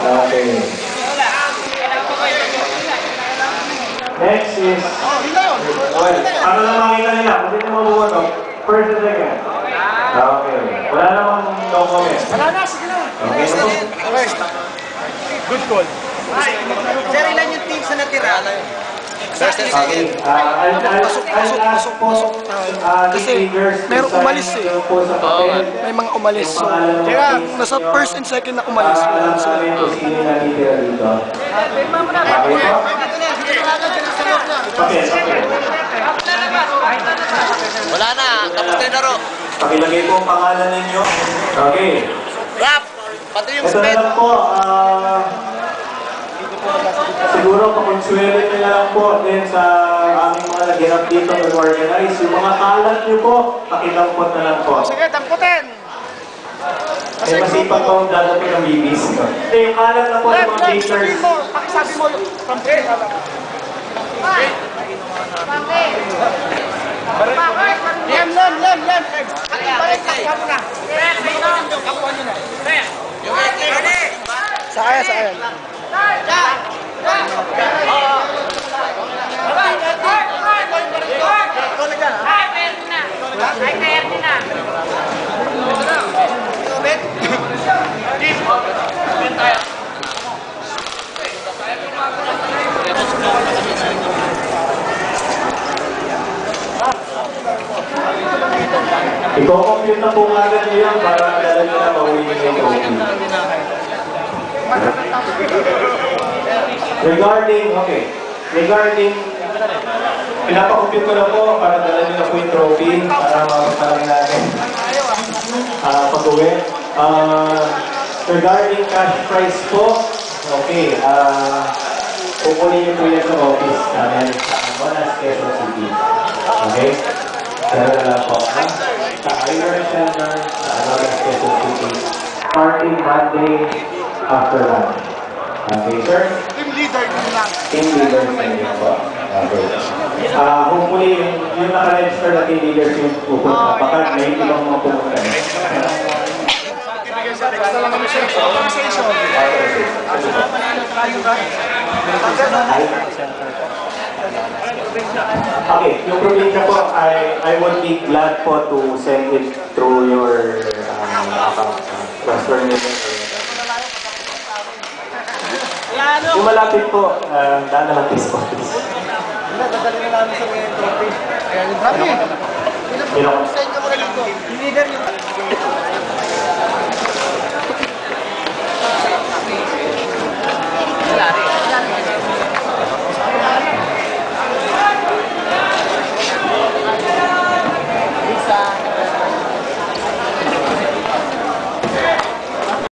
Okay. Next is... Well, ano na makita nila? Kung dito mabubuto, first and second. Okay. Wala namang no comment. Wala na, sige na. Okay na po? Good call. Sir, ilan yung teams na natira? Okay. I'll ask po Kasi merong umalis eh. po sa papel. May mga umalis. So, Kaya, nasa first and second na umalis. Alam namin kung sino natitira dito. Okay po? Papel. Wala na, tapos na laro. Pakilagay po ang pangalan ninyo. Okay. Rap! Pati yung Ito na sped. lang po. Siguro pakonsuelo nyo na lang po din sa aming mga naghirap dito mag-organize. Yung mga kalat nyo po, pakitampot na lang po. Sige, damputin. Kasi masipag po dadating ng bibis. Yung kalat na po ng mga bakers. Pakisabi mo, from there. Yan. Balik, kapuha mo na. Kapuha nyo na. Sa kaya. Iko-compute na po agad nyo yan para dala nyo na mauwi nyo yung trophy. Regarding, pinapakompute ko na po para dala nyo na po yung trophy para mapagpalang natin pag-uwi. Regarding cash prize po, okay, kukunin nyo po yan sa office namin sa Monas, Quezon City. Okay? Pero na lang po, ha? Sa Irish Center, sa Monas, Quezon City. Starting Monday after lunch. Okay, sir? Team leader nyo lang. Team leader training po. Okay. Hopefully, yung naka-register na team leaders yung pupunta. Baka may ibang mga pupunta. Basta lang kami siya. Organization. Okay, yung probinsya po, I would be glad po to send it through your account. Transfer nito. Yung malapit po, daan na lang peace office. Dadali na namin sa mga trophy. Grabe. Yun ako. Leader yung...